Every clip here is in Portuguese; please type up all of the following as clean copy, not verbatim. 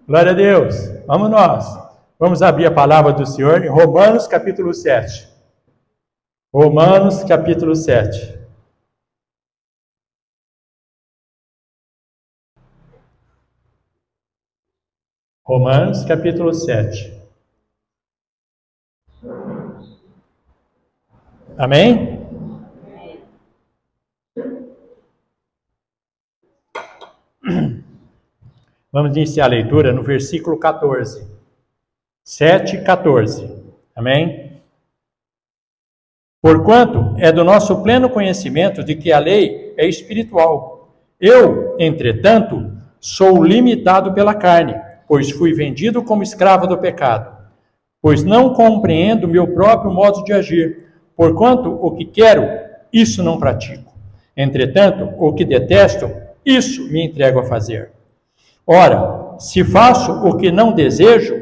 Glória a Deus. Vamos nós. Vamos abrir a palavra do Senhor em Romanos capítulo 7. Romanos capítulo 7. Romanos capítulo 7. Amém? Vamos iniciar a leitura no versículo 14. 7:14. Amém? Porquanto é do nosso pleno conhecimento de que a lei é espiritual. Eu, entretanto, sou limitado pela carne, pois fui vendido como escravo do pecado. Pois não compreendo meu próprio modo de agir. Porquanto o que quero, isso não pratico. Entretanto, o que detesto, isso me entrego a fazer. Ora, se faço o que não desejo,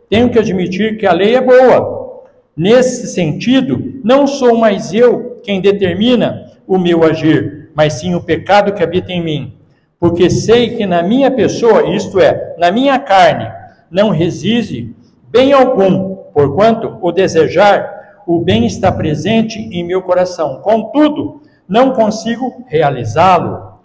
tenho que admitir que a lei é boa. Nesse sentido, não sou mais eu quem determina o meu agir, mas sim o pecado que habita em mim. Porque sei que na minha pessoa, isto é, na minha carne, não reside bem algum, porquanto o desejar, o bem está presente em meu coração. Contudo, não consigo realizá-lo,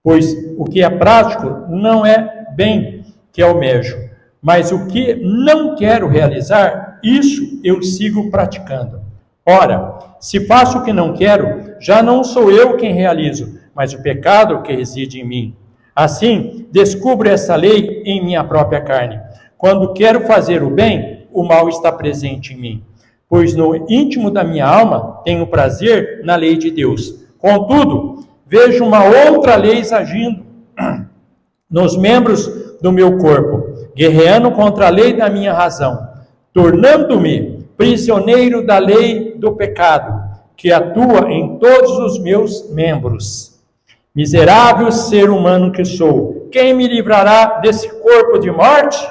pois o que é prático não é bem que almejo, mas o que não quero realizar, isso eu sigo praticando. Ora, se faço o que não quero, já não sou eu quem realizo, mas o pecado que reside em mim. Assim, descubro essa lei em minha própria carne. Quando quero fazer o bem, o mal está presente em mim. Pois no íntimo da minha alma tenho prazer na lei de Deus. Contudo, vejo uma outra lei agindo nos membros do meu corpo, guerreando contra a lei da minha razão, tornando-me prisioneiro da lei do pecado, que atua em todos os meus membros. Miserável ser humano que sou, quem me livrará desse corpo de morte?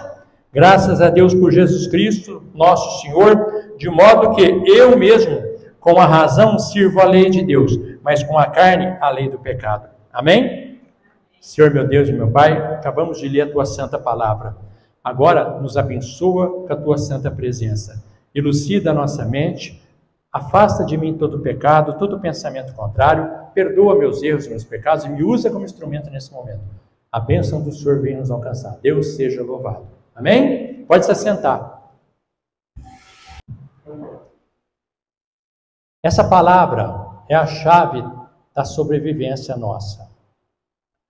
Graças a Deus por Jesus Cristo, nosso Senhor, de modo que eu mesmo, com a razão, sirvo a lei de Deus, mas com a carne, a lei do pecado. Amém? Senhor meu Deus e meu Pai, acabamos de ler a Tua santa palavra. Agora nos abençoa com a Tua santa presença. Elucida a nossa mente, afasta de mim todo pecado, todo pensamento contrário, perdoa meus erros e meus pecados e me usa como instrumento nesse momento. A bênção do Senhor venha nos alcançar. Deus seja louvado. Amém? Pode se assentar. Essa palavra é a chave da sobrevivência nossa.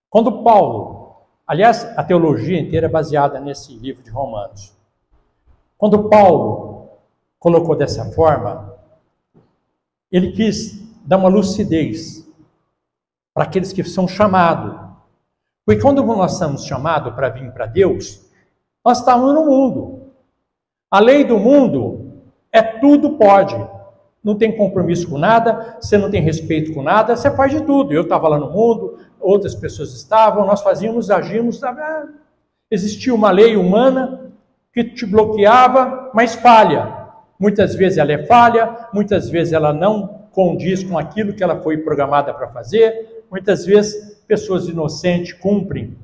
Quando Paulo, aliás, a teologia inteira é baseada nesse livro de Romanos. Quando Paulo colocou dessa forma, ele quis dar uma lucidez para aqueles que são chamados. Porque quando nós somos chamados para vir para Deus, nós estamos no mundo. A lei do mundo é tudo pode. Não tem compromisso com nada, você não tem respeito com nada, você faz de tudo. Eu estava lá no mundo, outras pessoas estavam, nós fazíamos, agíamos. Existia uma lei humana que te bloqueava, mas falha. Muitas vezes ela é falha, muitas vezes ela não condiz com aquilo que ela foi programada para fazer. Muitas vezes pessoas inocentes cumprem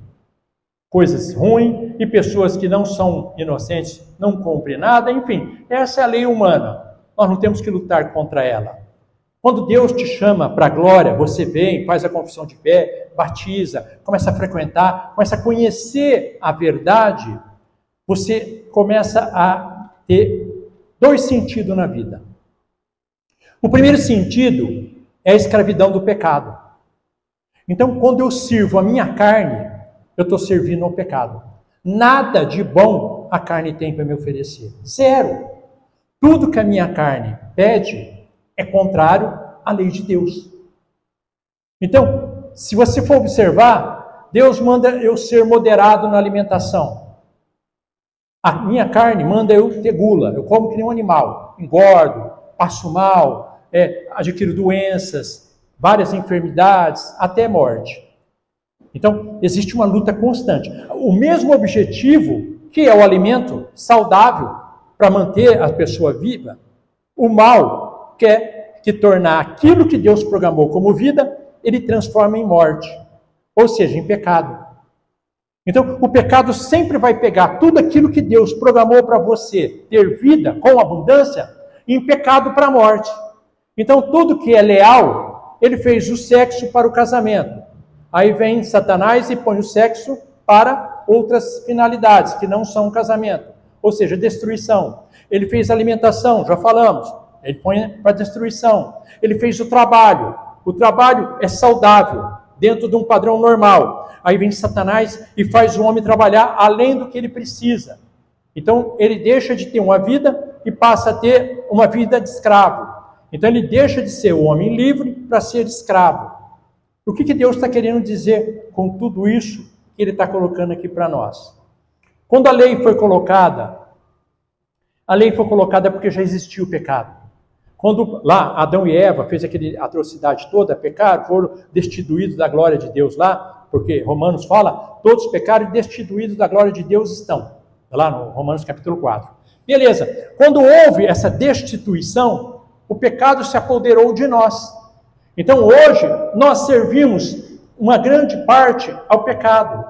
coisas ruins e pessoas que não são inocentes não cumprem nada. Enfim, essa é a lei humana. Nós não temos que lutar contra ela. Quando Deus te chama para a glória, você vem, faz a confissão de fé, batiza, começa a frequentar, começa a conhecer a verdade, você começa a ter dois sentidos na vida. O primeiro sentido é a escravidão do pecado. Então, quando eu sirvo a minha carne, eu estou servindo ao pecado. Nada de bom a carne tem para me oferecer. Zero. Tudo que a minha carne pede é contrário à lei de Deus. Então, se você for observar, Deus manda eu ser moderado na alimentação. A minha carne manda eu ter gula, eu como que nem um animal, engordo, passo mal, adquiro doenças, várias enfermidades, até morte. Então, existe uma luta constante. O mesmo objetivo, que é o alimento saudável, para manter a pessoa viva, o mal quer que tornar aquilo que Deus programou como vida, ele transforma em morte, ou seja, em pecado. Então, o pecado sempre vai pegar tudo aquilo que Deus programou para você ter vida com abundância em pecado para a morte. Então, tudo que é leal, ele fez o sexo para o casamento. Aí vem Satanás e põe o sexo para outras finalidades, que não são casamento. Ou seja, destruição. Ele fez alimentação, já falamos. Ele põe para destruição. Ele fez o trabalho. O trabalho é saudável, dentro de um padrão normal. Aí vem Satanás e faz o homem trabalhar além do que ele precisa. Então, ele deixa de ter uma vida e passa a ter uma vida de escravo. Então, ele deixa de ser o homem livre para ser escravo. O que Deus está querendo dizer com tudo isso que ele está colocando aqui para nós? Quando a lei foi colocada porque já existia o pecado. Quando lá Adão e Eva fez aquela atrocidade toda, pecaram, foram destituídos da glória de Deus lá, porque Romanos fala, todos pecaram e destituídos da glória de Deus estão. Lá no Romanos capítulo 4. Beleza, quando houve essa destituição, o pecado se apoderou de nós. Então hoje nós servimos uma grande parte ao pecado,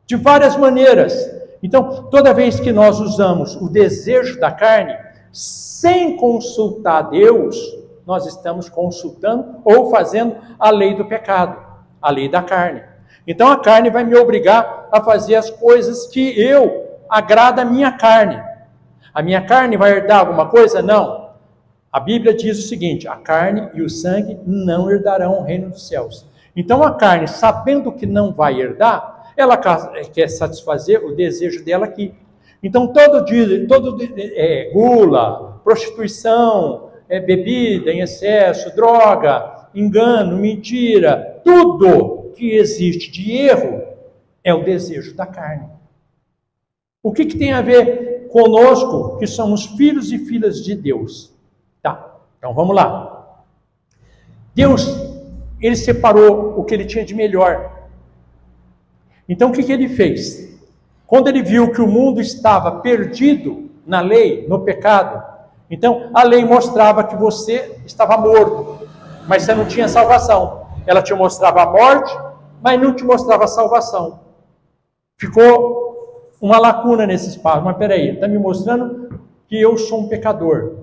de várias maneiras. Então toda vez que nós usamos o desejo da carne, sem consultar Deus, nós estamos consultando ou fazendo a lei do pecado, a lei da carne. Então a carne vai me obrigar a fazer as coisas que agrada a minha carne. A minha carne vai herdar alguma coisa? Não. A Bíblia diz o seguinte, a carne e o sangue não herdarão o reino dos céus. Então a carne, sabendo que não vai herdar, ela quer satisfazer o desejo dela aqui. Então todo gula, prostituição, bebida em excesso, droga, engano, mentira, tudo que existe de erro é o desejo da carne. O que tem a ver conosco, que somos filhos e filhas de Deus? Tá, então vamos lá. Deus, ele separou o que ele tinha de melhor. Então o que ele fez? Quando ele viu que o mundo estava perdido na lei, no pecado, então a lei mostrava que você estava morto, mas você não tinha salvação. Ela te mostrava a morte, mas não te mostrava a salvação. Ficou uma lacuna nesse espaço. Mas peraí, ele está me mostrando que eu sou um pecador.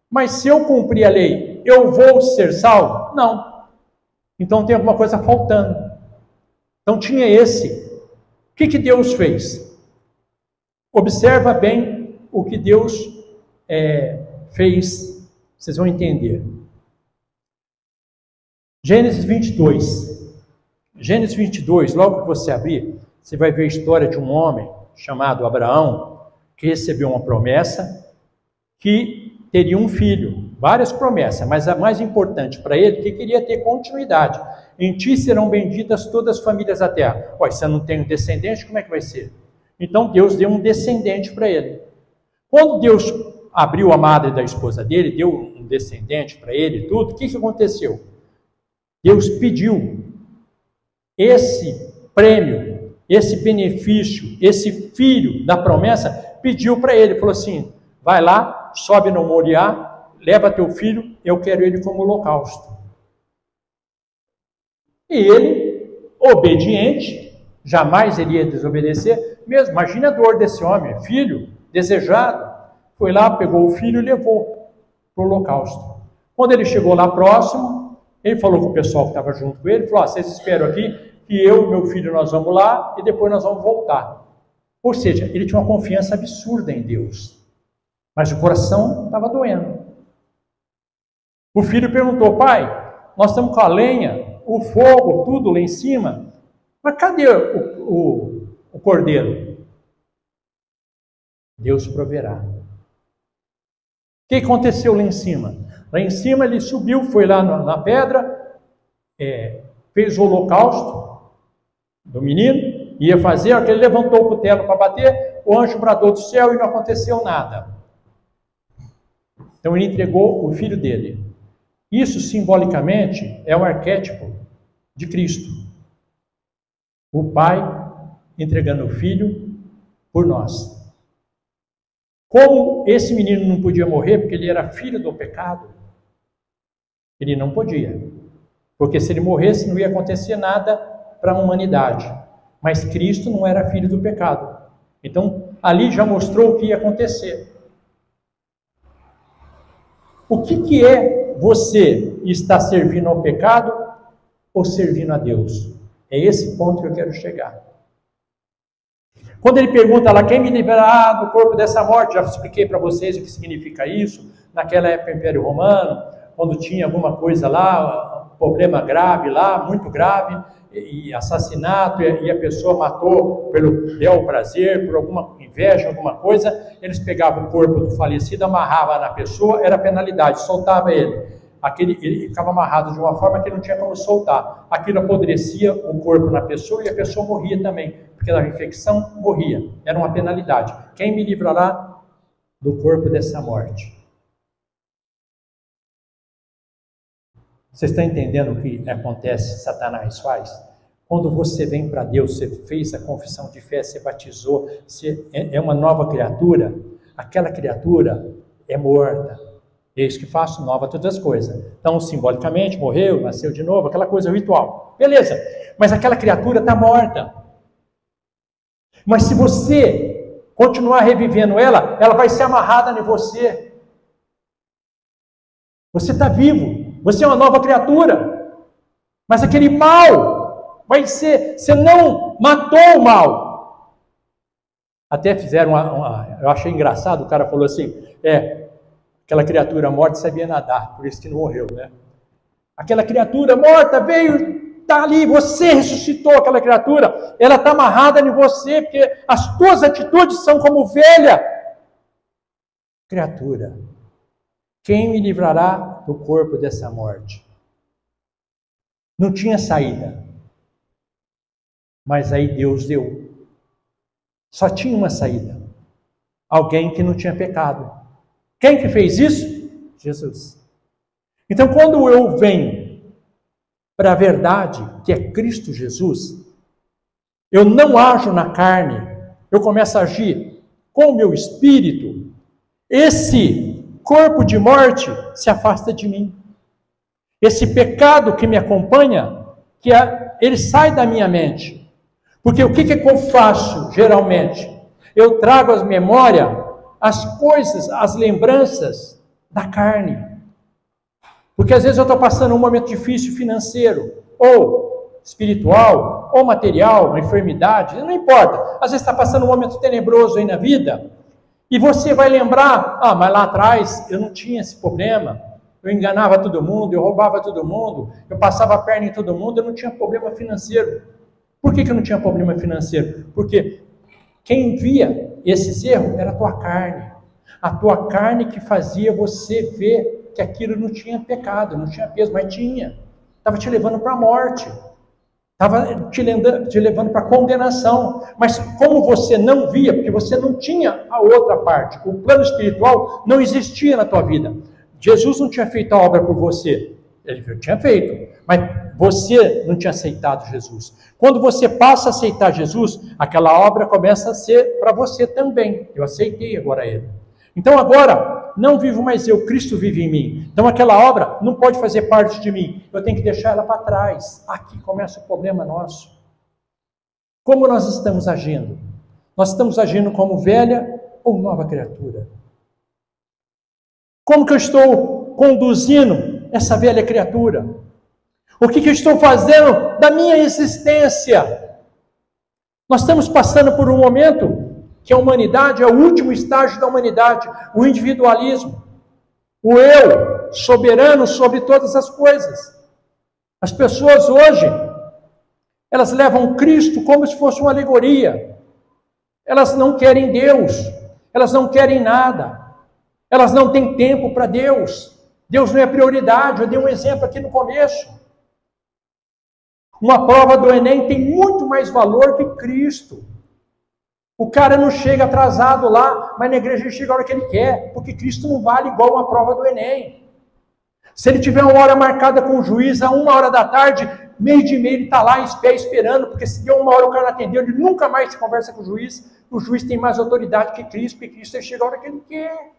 Mas se eu cumprir a lei, eu vou ser salvo? Não. Então tem alguma coisa faltando. Então tinha esse. O que Deus fez? Observa bem o que Deus fez. Vocês vão entender. Gênesis 22. Gênesis 22, logo que você abrir, você vai ver a história de um homem chamado Abraão, que recebeu uma promessa que teria um filho. Várias promessas, mas a mais importante para ele, que queria ter continuidade. Em ti serão benditas todas as famílias da terra. Olha, se eu não tenho descendente, como é que vai ser? Então Deus deu um descendente para ele. Quando Deus abriu a madre da esposa dele, deu um descendente para ele e tudo, o que aconteceu? Deus pediu esse prêmio, esse benefício, esse filho da promessa, pediu para ele, falou assim, vai lá, sobe no Moriá, leva teu filho, eu quero ele como holocausto. E ele, obediente, jamais ele ia desobedecer, mesmo, imagina a dor desse homem, filho, desejado, foi lá, pegou o filho e levou para o holocausto. Quando ele chegou lá próximo, ele falou com o pessoal que estava junto com ele, falou, vocês esperam aqui, que eu e meu filho nós vamos lá, e depois nós vamos voltar. Ou seja, ele tinha uma confiança absurda em Deus, mas o coração estava doendo. O filho perguntou, pai, nós estamos com a lenha, o fogo, tudo lá em cima, mas cadê o cordeiro? Deus proverá. O que aconteceu lá em cima? Lá em cima ele subiu, foi lá na pedra, fez o holocausto do menino, ia fazer, ele levantou o cutelo para bater, o anjo bradou do céu e não aconteceu nada. Então ele entregou o filho dele. Isso simbolicamente é um arquétipo de Cristo. O pai entregando o filho por nós. Como esse menino não podia morrer porque ele era filho do pecado, ele não podia. Porque se ele morresse não ia acontecer nada para a humanidade. Mas Cristo não era filho do pecado. Então, ali já mostrou o que ia acontecer. O que é você estar servindo ao pecado ou servindo a Deus? É esse ponto que eu quero chegar. Quando ele pergunta lá, quem me livrará do corpo dessa morte? Já expliquei para vocês o que significa isso. Naquela época, Império Romano, quando tinha alguma coisa lá, um problema grave lá, muito grave, e assassinato, e a pessoa matou pelo bel prazer, por alguma inveja, alguma coisa, eles pegavam o corpo do falecido, amarravam na pessoa, era penalidade, soltava ele. Ele ficava amarrado de uma forma que ele não tinha como soltar. Aquilo apodrecia o corpo na pessoa e a pessoa morria também, porque da infecção morria. Era uma penalidade. Quem me livrará do corpo dessa morte? Vocês estão entendendo o que acontece, Satanás faz? Quando você vem para Deus, você fez a confissão de fé, você batizou, você é uma nova criatura, aquela criatura é morta. Eis que faço nova todas as coisas. Então, simbolicamente, morreu, nasceu de novo, aquela coisa ritual. Beleza, mas aquela criatura está morta. Mas se você continuar revivendo ela, ela vai ser amarrada em você. Você está vivo, você é uma nova criatura. Mas aquele mal vai ser, você não matou o mal. Até fizeram eu achei engraçado, o cara falou assim, aquela criatura morta sabia nadar, por isso que não morreu, né? Aquela criatura morta veio, está ali, você ressuscitou aquela criatura, ela está amarrada em você, porque as tuas atitudes são como velha criatura. Quem me livrará do corpo dessa morte? Não tinha saída. Mas aí Deus deu. Só tinha uma saída. Alguém que não tinha pecado. Quem que fez isso? Jesus. Então, quando eu venho para a verdade, que é Cristo Jesus, eu não ajo na carne, eu começo a agir com o meu espírito, esse corpo de morte se afasta de mim. Esse pecado que me acompanha, ele sai da minha mente. Porque o que eu faço, geralmente? Eu trago às memórias as coisas, as lembranças da carne. Porque às vezes eu estou passando um momento difícil financeiro, ou espiritual, ou material, uma enfermidade, não importa. Às vezes está passando um momento tenebroso aí na vida, e você vai lembrar, mas lá atrás eu não tinha esse problema, eu enganava todo mundo, eu roubava todo mundo, eu passava a perna em todo mundo, eu não tinha problema financeiro. Por que eu não tinha problema financeiro? Porque quem via esses erros era a tua carne. A tua carne que fazia você ver que aquilo não tinha pecado, não tinha peso, mas tinha. Estava te levando para a morte. Estava te levando para a condenação. Mas como você não via, porque você não tinha a outra parte, o plano espiritual não existia na tua vida. Jesus não tinha feito a obra por você. Ele tinha feito, mas você não tinha aceitado Jesus. Quando você passa a aceitar Jesus, aquela obra começa a ser para você também. Eu aceitei agora ele. Então agora, não vivo mais eu, Cristo vive em mim. Então aquela obra não pode fazer parte de mim. Eu tenho que deixar ela para trás. Aqui começa o problema nosso. Como nós estamos agindo? Nós estamos agindo como velha ou nova criatura? Como que eu estou conduzindo essa velha criatura? O que eu estou fazendo da minha existência? Nós estamos passando por um momento que a humanidade é o último estágio da humanidade, o individualismo, o eu soberano sobre todas as coisas. As pessoas hoje, elas levam Cristo como se fosse uma alegoria. Elas não querem Deus, elas não querem nada, elas não têm tempo para Deus. Deus não é prioridade. Eu dei um exemplo aqui no começo. Uma prova do Enem tem muito mais valor que Cristo. O cara não chega atrasado lá, mas na igreja ele chega a hora que ele quer, porque Cristo não vale igual uma prova do Enem. Se ele tiver uma hora marcada com o juiz, a 1h da tarde, meio de meio ele está lá em pé esperando, porque se deu 1 hora o cara não atendeu, ele nunca mais se conversa com o juiz tem mais autoridade que Cristo, porque Cristo ele chega a hora que ele quer.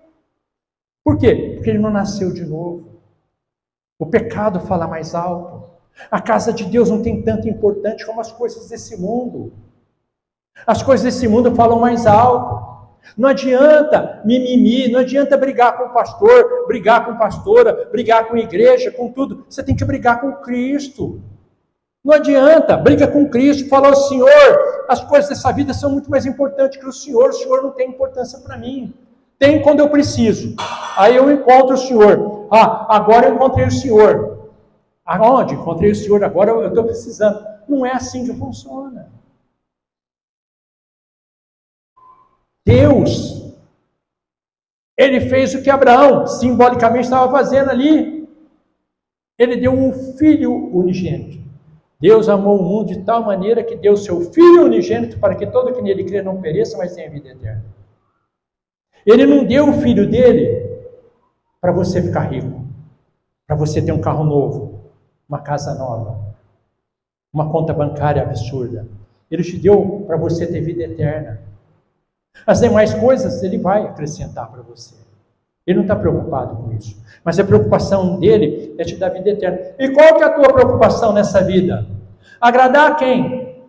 Por quê? Porque ele não nasceu de novo. O pecado fala mais alto. A casa de Deus não tem tanto importante como as coisas desse mundo. As coisas desse mundo falam mais alto. Não adianta mimimi, não adianta brigar com o pastor, brigar com pastora, brigar com a igreja, com tudo. Você tem que brigar com Cristo. Não adianta, briga com Cristo, fala ao Senhor, as coisas dessa vida são muito mais importantes que o Senhor não tem importância para mim. Tem quando eu preciso. Aí eu encontro o Senhor. Agora eu encontrei o Senhor. Aonde? Encontrei o Senhor, agora eu estou precisando. Não é assim que funciona. Deus, Ele fez o que Abraão simbolicamente estava fazendo ali. Ele deu um filho unigênito. Deus amou o mundo de tal maneira que deu seu filho unigênito para que todo que nele crê não pereça, mas tenha vida eterna. Ele não deu o filho dele para você ficar rico, para você ter um carro novo, uma casa nova, uma conta bancária absurda. Ele te deu para você ter vida eterna. As demais coisas Ele vai acrescentar para você. Ele não está preocupado com isso. Mas a preocupação dele é te dar vida eterna. E qual que é a tua preocupação nessa vida? Agradar a quem?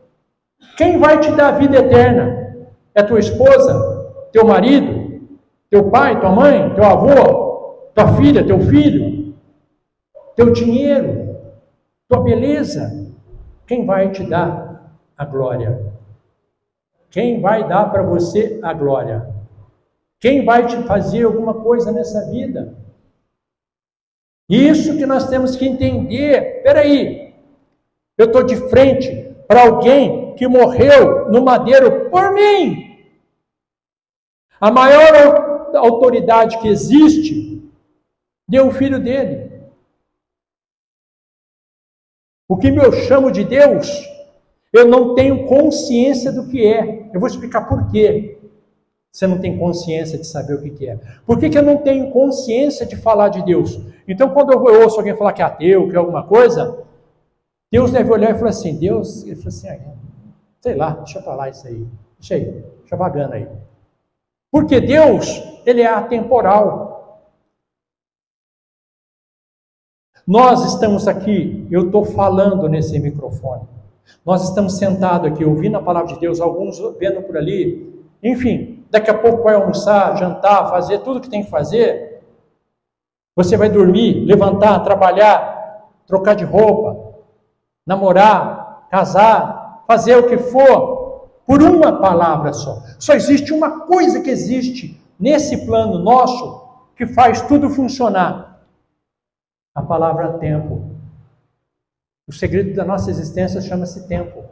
Quem vai te dar vida eterna? É tua esposa? Teu marido? Teu pai? Tua mãe? Teu avô? Tua filha? Teu filho? Teu dinheiro? Tua beleza? Quem vai te dar a glória? Quem vai dar para você a glória? Quem vai te fazer alguma coisa nessa vida? Isso que nós temos que entender. Espera aí, eu estou de frente para alguém que morreu no madeiro por mim. A maior autoridade que existe deu o filho dele. O que eu chamo de Deus, eu não tenho consciência do que é. Eu vou explicar por quê. Você não tem consciência de saber o que é. Por que eu não tenho consciência de falar de Deus? Então, quando eu ouço alguém falar que é ateu, que é alguma coisa, Deus deve olhar e falar assim, Deus, ele fala assim, sei lá, deixa eu falar isso aí. Deixa vagando aí. Porque Deus, Ele é atemporal. Nós estamos aqui, eu estou falando nesse microfone. Nós estamos sentados aqui, ouvindo a palavra de Deus, alguns vendo por ali, enfim, daqui a pouco vai almoçar, jantar, fazer tudo que tem que fazer. Você vai dormir, levantar, trabalhar, trocar de roupa, namorar, casar, fazer o que for, por uma palavra só. Só existe uma coisa que existe nesse plano nosso que faz tudo funcionar. A palavra tempo. O segredo da nossa existência chama-se tempo.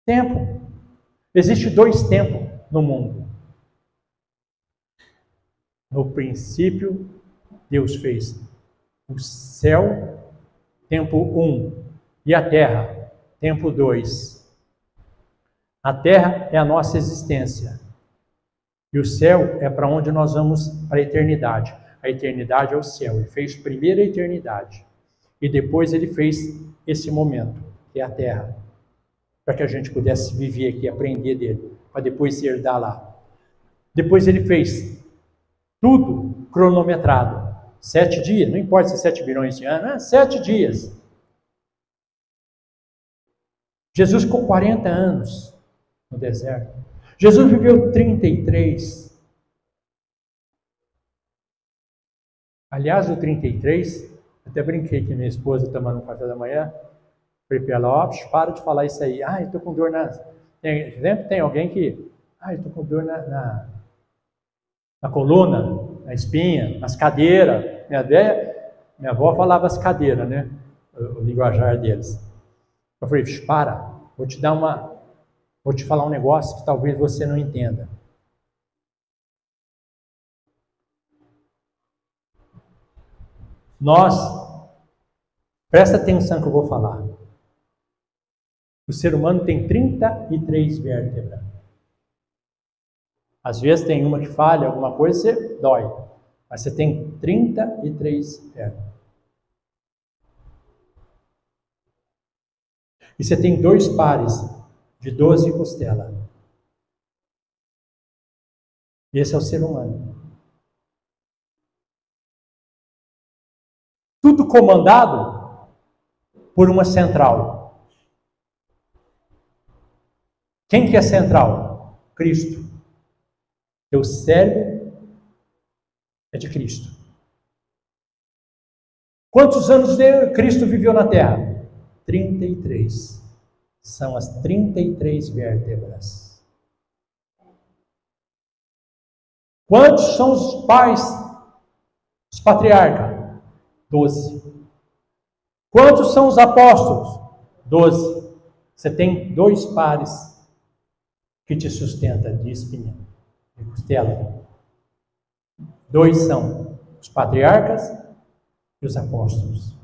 Tempo. Existe 2 tempos no mundo. No princípio, Deus fez o céu, tempo 1, e a terra, tempo 2. A terra é a nossa existência. E o céu é para onde nós vamos para a eternidade. A eternidade é o céu. Ele fez primeiro a eternidade. E depois ele fez esse momento, que é a terra. Para que a gente pudesse viver aqui, aprender dele. Para depois herdar lá. Depois ele fez tudo cronometrado. 7 dias, não importa se é 7 bilhões de anos, 7 dias. Jesus ficou 40 anos no deserto. Jesus viveu 33. Aliás, o 33, até brinquei que minha esposa tomando um café da manhã, falei para ela, para de falar isso aí. Eu estou com dor sempre tem alguém que, eu estou com dor na coluna, na espinha, nas cadeiras. Minha avó falava as cadeiras, né? O linguajar deles. Eu falei, para, vou te falar um negócio que talvez você não entenda. Presta atenção que eu vou falar. O ser humano tem 33 vértebras. Às vezes tem uma que falha, alguma coisa, você dói. Mas você tem 33 vértebras. E você tem 2 pares de 12 costelas. Esse é o ser humano. Tudo comandado por uma central. Quem que é central? Cristo. Teu cérebro é de Cristo. Quantos anos Cristo viveu na Terra? 33. São as 33 vértebras. Quantos são os pais? Os patriarcas? 12. Quantos são os apóstolos? 12. Você tem 2 pares que te sustentam de espinha, de costela. 2 são os patriarcas e os apóstolos.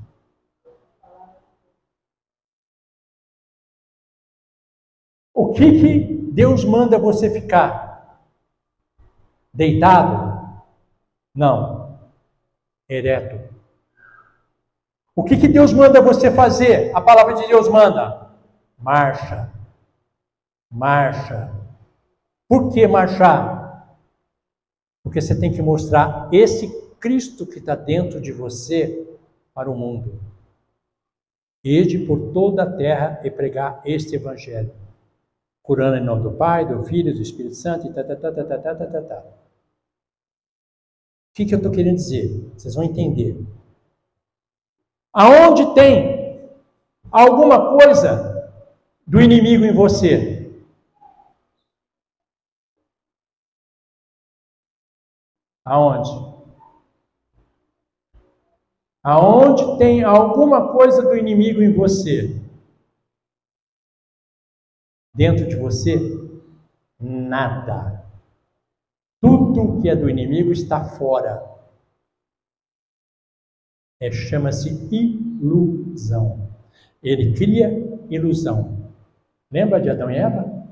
O que Deus manda você ficar? Deitado? Não. Ereto. O que Deus manda você fazer? A palavra de Deus manda. Marcha. Marcha. Por que marchar? Porque você tem que mostrar esse Cristo que está dentro de você para o mundo. Ide por toda a terra e pregar este evangelho. Curando em nome do Pai, do Filho, do Espírito Santo e tá. O que eu estou querendo dizer? Vocês vão entender. Aonde tem alguma coisa do inimigo em você? Aonde? Aonde tem alguma coisa do inimigo em você? Dentro de você? Nada. Tudo que é do inimigo está fora. Chama-se ilusão. Ele cria ilusão. Lembra de Adão e Eva?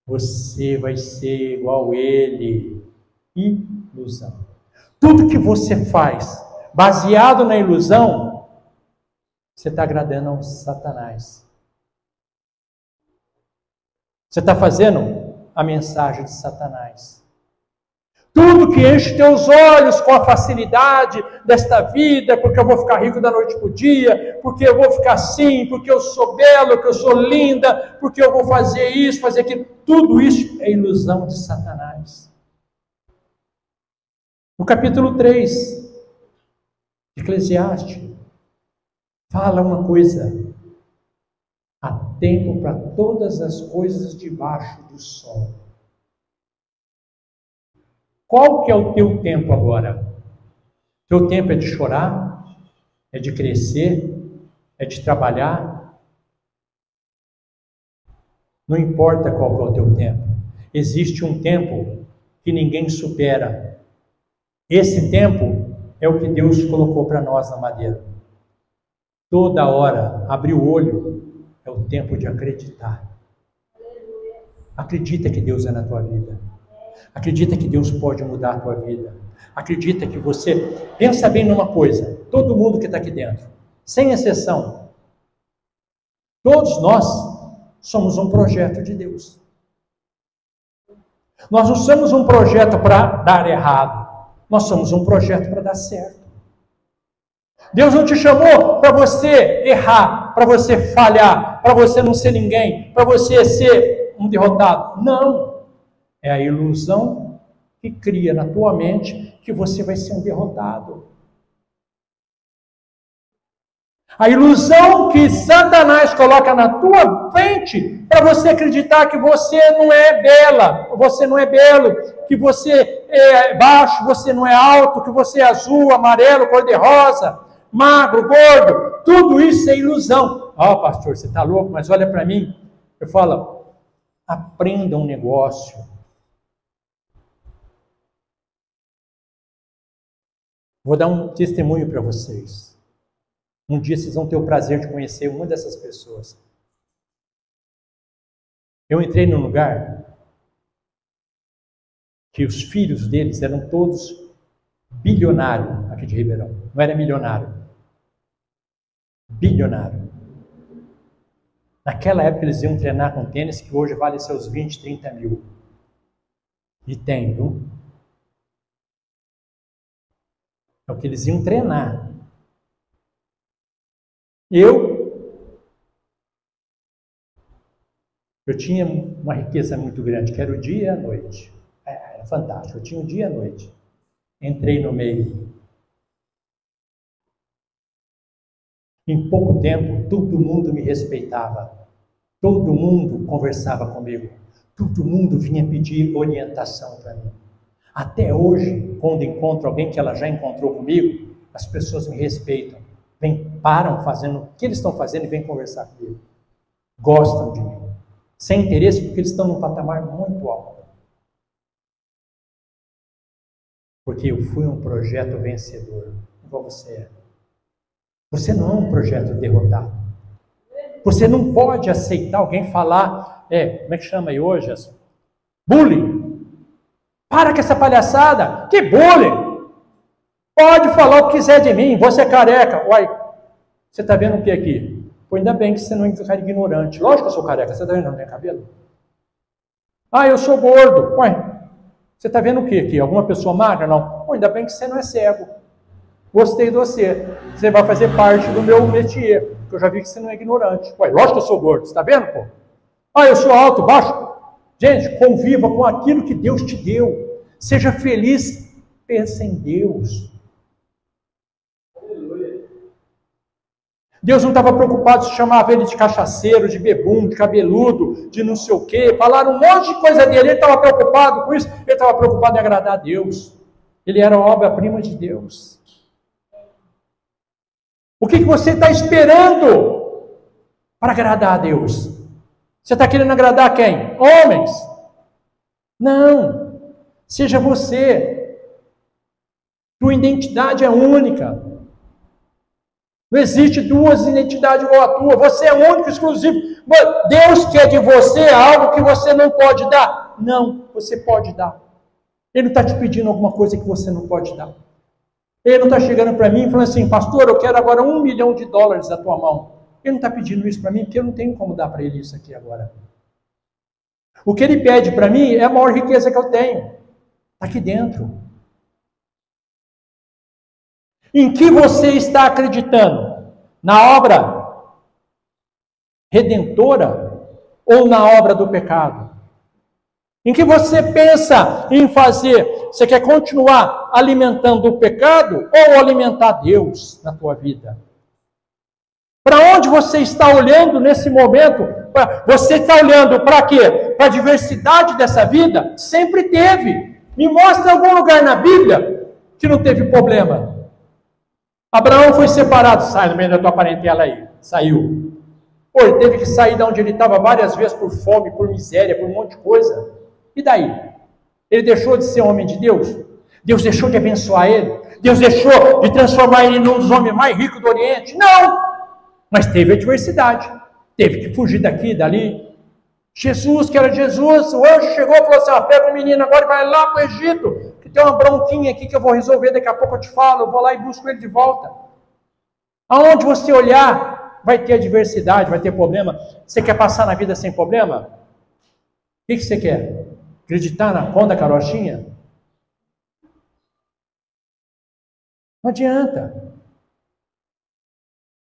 Você vai ser igual a ele. Ilusão. Tudo que você faz baseado na ilusão, você está agradando ao Satanás. Você está fazendo a mensagem de Satanás. Tudo que enche teus olhos com a facilidade desta vida, porque eu vou ficar rico da noite para o dia, porque eu vou ficar assim, porque eu sou belo, porque eu sou linda, porque eu vou fazer isso, fazer aquilo. Tudo isso é ilusão de Satanás. No capítulo 3 de Eclesiastes, fala uma coisa. Há tempo para todas as coisas debaixo do sol. Qual que é o teu tempo agora? Teu tempo é de chorar? É de crescer? É de trabalhar? Não importa qual que é o teu tempo. Existe um tempo que ninguém supera. Esse tempo é o que Deus colocou para nós na madeira. Toda hora, abrir o olho, é o tempo de acreditar. Acredita que Deus é na tua vida. Acredita que Deus pode mudar a tua vida. Acredita que você... Pensa bem numa coisa. Todo mundo que está aqui dentro, sem exceção, todos nós somos um projeto de Deus. Nós não somos um projeto para dar errado. Nós somos um projeto para dar certo. Deus não te chamou para você errar, para você falhar, para você não ser ninguém, para você ser um derrotado. Não. É a ilusão que cria na tua mente que você vai ser um derrotado. A ilusão que Satanás coloca na tua frente para você acreditar que você não é bela, você não é belo, que você é baixo, você não é alto, que você é azul, amarelo, cor-de-rosa, magro, gordo, tudo isso é ilusão. Pastor, você está louco, mas olha para mim. Eu falo, aprenda um negócio. Vou dar um testemunho para vocês. Um dia vocês vão ter o prazer de conhecer uma dessas pessoas. Eu entrei num lugar que os filhos deles eram todos bilionários aqui de Ribeirão. Não era milionário. Bilionário. Naquela época eles iam treinar com tênis que hoje vale seus 20, 30 mil. E tem, viu? É o que eles iam treinar. Eu Eu tinha uma riqueza muito grande, que era o dia e a noite. Era fantástico, eu tinha o dia e a noite. Entrei no meio. Em pouco tempo, todo mundo me respeitava. Todo mundo conversava comigo. Todo mundo vinha pedir orientação para mim. Até hoje, quando encontro alguém que ela já encontrou comigo, as pessoas me respeitam. Param fazendo o que eles estão fazendo e vêm conversar comigo. Gostam de mim. Sem interesse, porque eles estão num patamar muito alto. Porque eu fui um projeto vencedor, igual você é. Você não é um projeto derrotado. Você não pode aceitar alguém falar, como é que chama aí hoje? Bullying. Para com essa palhaçada. Que bullying? Pode falar o que quiser de mim, você é careca. Uai, você está vendo o que aqui? Pô, ainda bem que você não é um cara ignorante. Lógico que eu sou careca, você está vendo que não tem cabelo? Ah, eu sou gordo. Uai, você está vendo o que aqui? Alguma pessoa magra? Não. Pô, ainda bem que você não é cego. Gostei de você. Você vai fazer parte do meu métier, porque eu já vi que você não é ignorante. Ué, lógico que eu sou gordo, você está vendo, pô? Ah, eu sou alto, baixo. Gente, conviva com aquilo que Deus te deu. Seja feliz. Pensa em Deus. Deus não estava preocupado se chamava ele de cachaceiro, de bebum, de cabeludo, de não sei o quê. Falaram um monte de coisa dele. Ele estava preocupado com isso. Ele estava preocupado em agradar a Deus. Ele era a obra-prima de Deus. O que você está esperando para agradar a Deus? Você está querendo agradar quem? Homens? Não. Seja você. Tua identidade é única. Não existe duas identidades igual a tua. Você é único, exclusivo. Deus quer de você algo que você não pode dar. Não, você pode dar. Ele não está te pedindo alguma coisa que você não pode dar. Ele não está chegando para mim e falando assim, pastor, eu quero agora $1 milhão da tua mão. Ele não está pedindo isso para mim, porque eu não tenho como dar para ele isso aqui agora. O que ele pede para mim é a maior riqueza que eu tenho. Está aqui dentro. Em que você está acreditando? Na obra redentora ou na obra do pecado? Em que você pensa em fazer? Você quer continuar alimentando o pecado ou alimentar Deus na tua vida? Para onde você está olhando nesse momento? Você está olhando para quê? Para a diversidade dessa vida? Sempre teve. Me mostra algum lugar na Bíblia que não teve problema. Abraão foi separado, sai no meio da tua parentela aí, saiu. Pô, ele teve que sair de onde ele estava várias vezes por fome, por miséria, por um monte de coisa. E daí? Ele deixou de ser homem de Deus? Deus deixou de abençoar ele? Deus deixou de transformar ele num dos homens mais ricos do Oriente? Não! Mas teve adversidade. Teve que fugir daqui, dali. Jesus, que era Jesus, o anjo chegou e falou assim, pega o menino agora e vai lá para o Egito. Tem uma bronquinha aqui que eu vou resolver, daqui a pouco eu te falo, eu vou lá e busco ele de volta. Aonde você olhar, vai ter adversidade, vai ter problema. Você quer passar na vida sem problema? O que você quer? Acreditar na conta carochinha? Não adianta.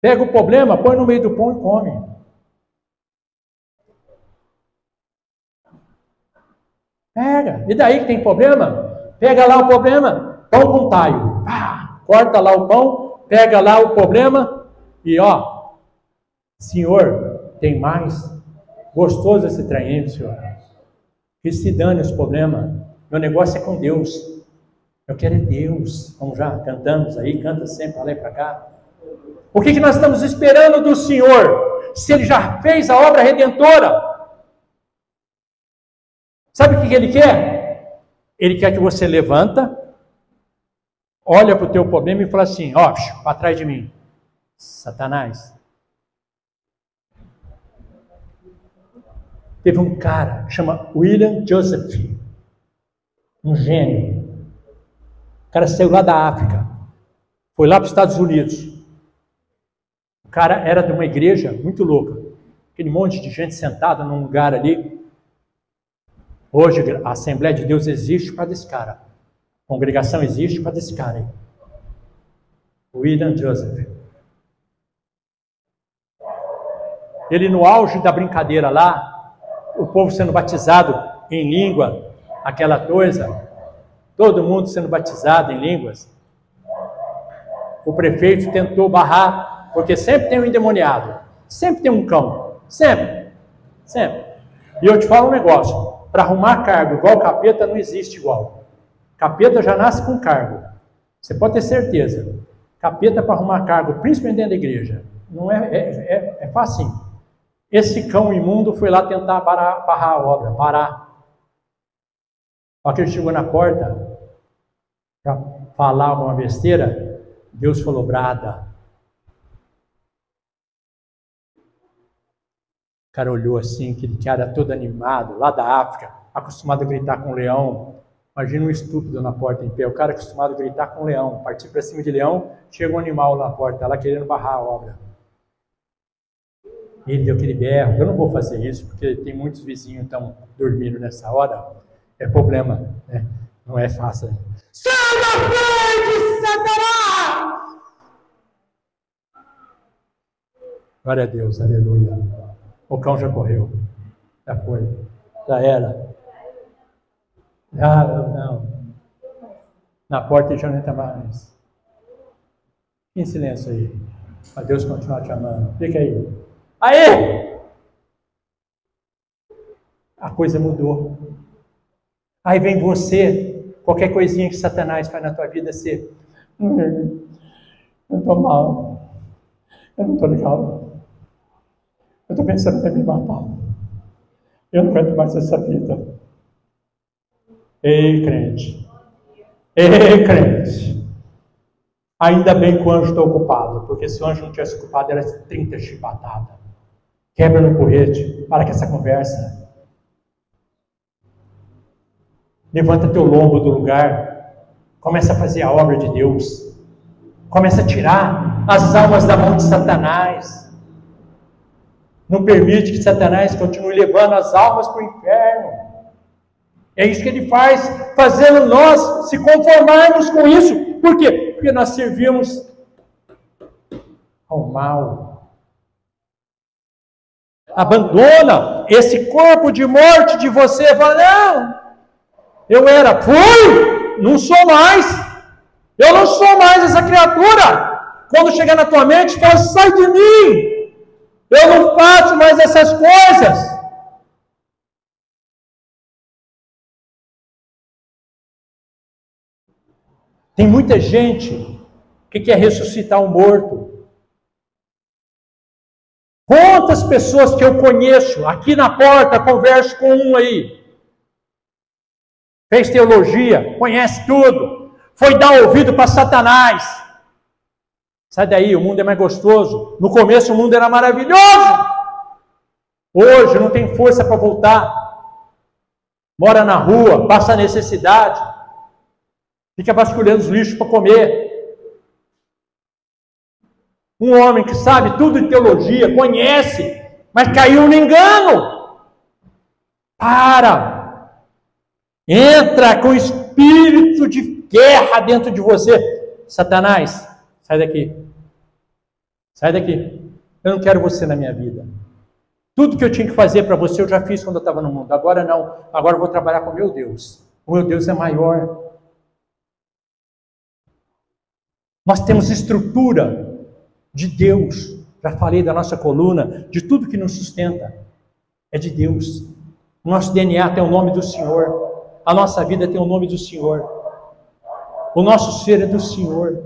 Pega o problema, põe no meio do pão e come. Pega. E daí que tem problema? Pega lá o problema, pão com taio. Corta lá o pão, pega lá o problema e Senhor, tem mais? Gostoso esse trem, hein, Senhor? Que se dane os problemas. Meu negócio é com Deus. Eu quero é Deus. Vamos já, cantamos aí, canta sempre, para lá e para cá. O que nós estamos esperando do Senhor? Se Ele já fez a obra redentora. Sabe o que Ele quer? Ele quer que você levanta, olha para o teu problema e fala assim, para trás de mim. Satanás. Teve um cara que chama William Joseph, um gênio. O cara saiu lá da África, foi lá para os Estados Unidos. O cara era de uma igreja muito louca, aquele monte de gente sentada num lugar ali. Hoje a Assembleia de Deus existe para desse cara. A congregação existe para desse cara aí. William Joseph. Ele no auge da brincadeira lá, o povo sendo batizado em língua, aquela coisa, todo mundo sendo batizado em línguas. O prefeito tentou barrar, porque sempre tem um endemoniado, sempre tem um cão, sempre. E eu te falo um negócio, para arrumar cargo igual capeta não existe igual. Capeta já nasce com cargo, você pode ter certeza. Capeta para arrumar cargo, principalmente dentro da igreja, não é fácil. Esse cão imundo foi lá tentar barrar a obra, parar. Só que ele chegou na porta para falar alguma besteira, Deus falou: brada. O cara olhou assim, aquele cara todo animado, lá da África, acostumado a gritar com o leão. Imagina um estúpido na porta em pé, o cara acostumado a gritar com o leão, partir para cima de leão, chega um animal na porta, lá querendo barrar a obra. Ele deu aquele berro. Eu não vou fazer isso, porque tem muitos vizinhos que estão dormindo nessa hora, é problema, né? Não é fácil. Sai da frente, Satanás! Glória a Deus, aleluia. O cão já correu, já foi, já era. Não. Na porta ele já não entra mais. Em silêncio aí, para Deus continuar te amando. Fica aí. Aí! A coisa mudou. Aí vem você, qualquer coisinha que Satanás faz na tua vida, você... eu estou mal, eu não estou legal, eu estou pensando em me matar, eu não aguento mais essa vida. Ei, crente, ainda bem que o anjo está ocupado, porque se o anjo não tivesse ocupado, era 30 chibatadas. Quebra no porrete, para com essa conversa. Levanta teu lombo do lugar, começa a fazer a obra de Deus, começa a tirar as almas da mão de Satanás. Não permite que Satanás continue levando as almas para o inferno. É isso que ele faz, fazendo nós se conformarmos com isso. Por quê? Porque nós servimos ao mal. Abandona esse corpo de morte de você. Fala: não, eu era, fui, não sou mais. Eu não sou mais essa criatura. Quando chegar na tua mente, fala: sai de mim. Eu não faço mais essas coisas. Tem muita gente que quer ressuscitar um morto. Quantas pessoas que eu conheço, aqui na porta, converso com um aí, fez teologia, conhece tudo, foi dar ouvido para Satanás. Sai daí, o mundo é mais gostoso. No começo o mundo era maravilhoso. Hoje não tem força para voltar. Mora na rua, passa necessidade. Fica vasculhando os lixos para comer. Um homem que sabe tudo de teologia, conhece, mas caiu no engano. Para! Entra com espírito de guerra dentro de você. Satanás, sai daqui. Sai daqui. Eu não quero você na minha vida. Tudo que eu tinha que fazer para você, eu já fiz quando eu estava no mundo. Agora não. Agora eu vou trabalhar com o meu Deus. O meu Deus é maior. Nós temos estrutura de Deus. Já falei da nossa coluna, de tudo que nos sustenta. É de Deus. O nosso DNA tem o nome do Senhor. A nossa vida tem o nome do Senhor. O nosso ser é do Senhor.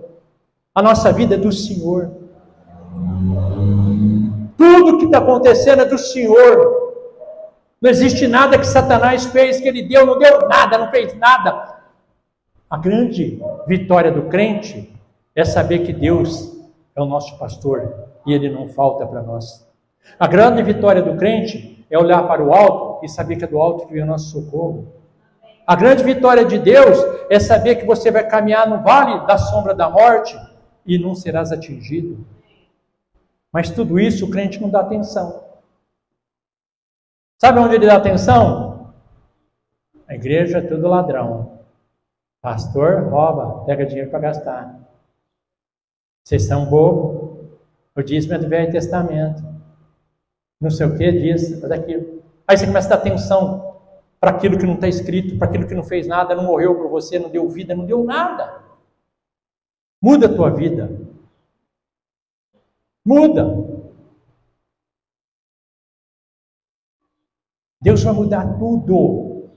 A nossa vida é do Senhor. Tudo que está acontecendo é do Senhor. Não existe nada que Satanás fez, que ele deu, não deu nada, não fez nada. A grande vitória do crente é saber que Deus é o nosso pastor e Ele não falta para nós. A grande vitória do crente é olhar para o alto e saber que é do alto que vem o nosso socorro. A grande vitória de Deus é saber que você vai caminhar no vale da sombra da morte e não serás atingido. Mas tudo isso o crente não dá atenção. Sabe onde ele dá atenção? A igreja é tudo ladrão. Pastor rouba, pega dinheiro para gastar. Vocês são bobos. O dízimo é do Velho Testamento. Não sei o que diz, daquilo. Aí você começa a dar atenção para aquilo que não está escrito, para aquilo que não fez nada, não morreu por você, não deu vida, não deu nada. Muda a tua vida. Muda. Deus vai mudar tudo.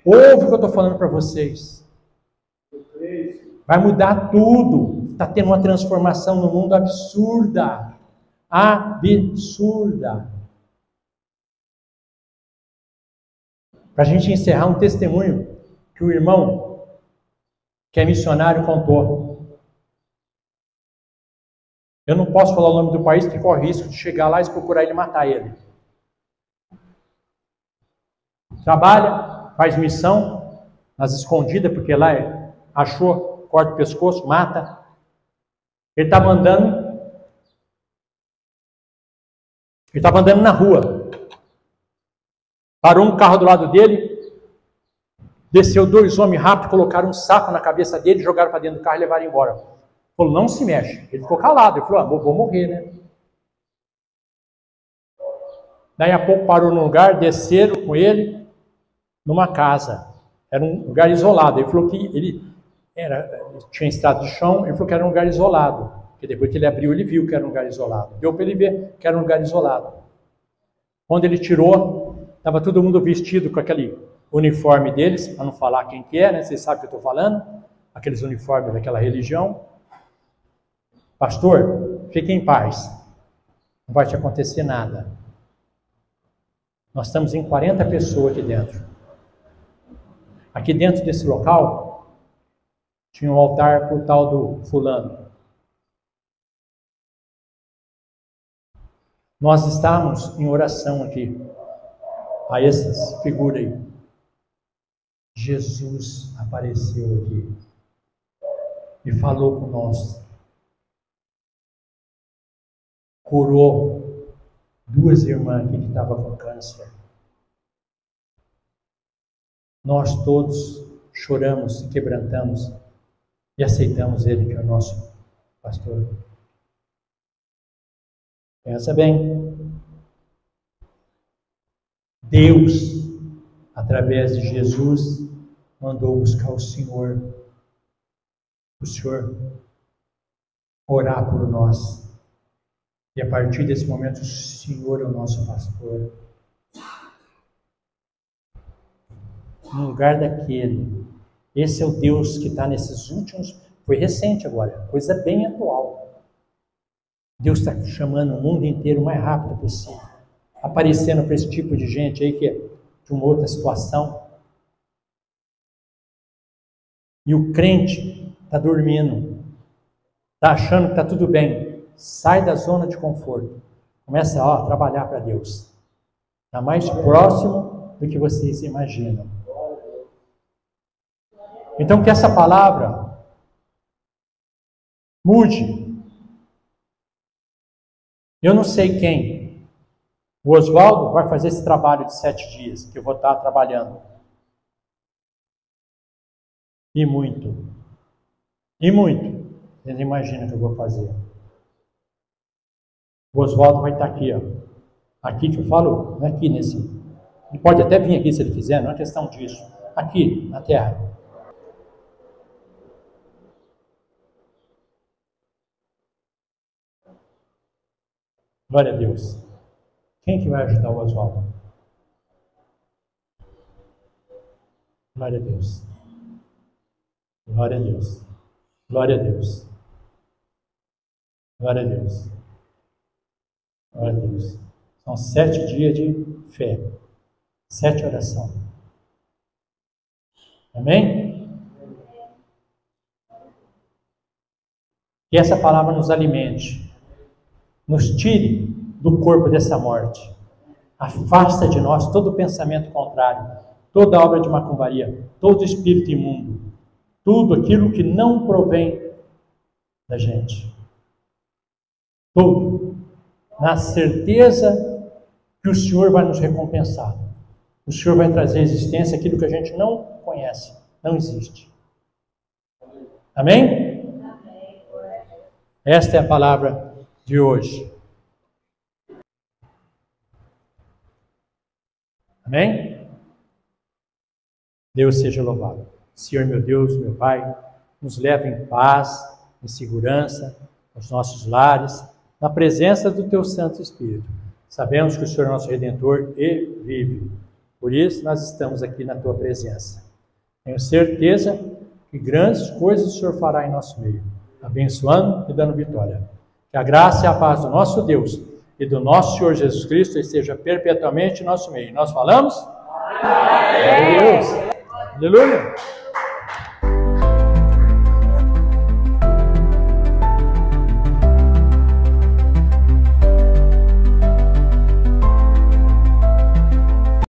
Ouve o que eu estou falando para vocês. Vai mudar tudo. Está tendo uma transformação no mundo absurda. Absurda. Para a gente encerrar, um testemunho que o irmão, que é missionário, contou. Eu não posso falar o nome do país, porque corre risco de chegar lá e procurar ele e matar ele. Trabalha, faz missão, nas escondidas, porque lá achou, corta o pescoço, mata. Ele estava andando na rua. Parou um carro do lado dele, desceu 2 homens rápido, colocaram um saco na cabeça dele, jogaram para dentro do carro e levaram embora. Falou, não se mexe. Ele ficou calado, ele falou, vou morrer, né? Daí a pouco parou num lugar, desceram com ele numa casa. Era um lugar isolado. Ele falou que ele tinha estrada de chão, ele falou que era um lugar isolado. Porque depois que ele abriu, ele viu que era um lugar isolado. Deu para ele ver que era um lugar isolado. Quando ele tirou, estava todo mundo vestido com aquele uniforme deles, para não falar quem que é, né? Vocês sabem o que eu estou falando? Aqueles uniformes daquela religião. Pastor, fique em paz. Não vai te acontecer nada. Nós estamos em 40 pessoas aqui dentro. Aqui dentro desse local, tinha um altar para o tal do fulano. Nós estávamos em oração aqui. A essas figuras aí. Jesus apareceu aqui e falou com nós. Curou 2 irmãs aqui que estavam com câncer. Nós todos choramos, se quebrantamos e aceitamos Ele, que é o nosso pastor. Pensa bem. Deus, através de Jesus, mandou buscar o Senhor orar por nós. E a partir desse momento, o Senhor é o nosso pastor. No lugar daquele. Esse é o Deus que está nesses últimos... Foi recente agora, coisa bem atual. Deus está chamando o mundo inteiro o mais rápido possível. Aparecendo para esse tipo de gente aí que é de uma outra situação. E o crente está dormindo. Está achando que está tudo bem. Sai da zona de conforto. Começa a trabalhar para Deus. Está mais próximo do que vocês imaginam. Então que essa palavra mude. Eu não sei quem. O Oswaldo vai fazer esse trabalho de 7 dias, que eu vou estar trabalhando. E muito. E muito. Vocês imaginam que eu vou fazer. O Oswaldo vai estar aqui, ó. Aqui que eu falo, não é aqui nesse. Ele pode até vir aqui se ele quiser, não é questão disso. Aqui, na terra. Glória a Deus. Quem que vai ajudar o Oswaldo? Glória a Deus. Glória a Deus. Glória a Deus. Glória a Deus. Glória a Deus. São 7 dias de fé. 7 orações. Amém? Que essa palavra nos alimente. Nos tire do corpo dessa morte. Afasta de nós todo pensamento contrário, toda obra de macumbaria, todo espírito imundo, tudo aquilo que não provém da gente. Tudo. Na certeza que o Senhor vai nos recompensar. O Senhor vai trazer à existência aquilo que a gente não conhece, não existe. Amém? Esta é a palavra de hoje. Amém? Deus seja louvado. Senhor, meu Deus, meu Pai, nos leva em paz, em segurança, aos nossos lares, na presença do Teu Santo Espírito. Sabemos que o Senhor é nosso Redentor e vive. Por isso, nós estamos aqui na Tua presença. Tenho certeza que grandes coisas o Senhor fará em nosso meio, abençoando e dando vitória. Que a graça e a paz do nosso Deus e do nosso Senhor Jesus Cristo esteja perpetuamente em nosso meio. Nós falamos? Amém. Deus. Aleluia.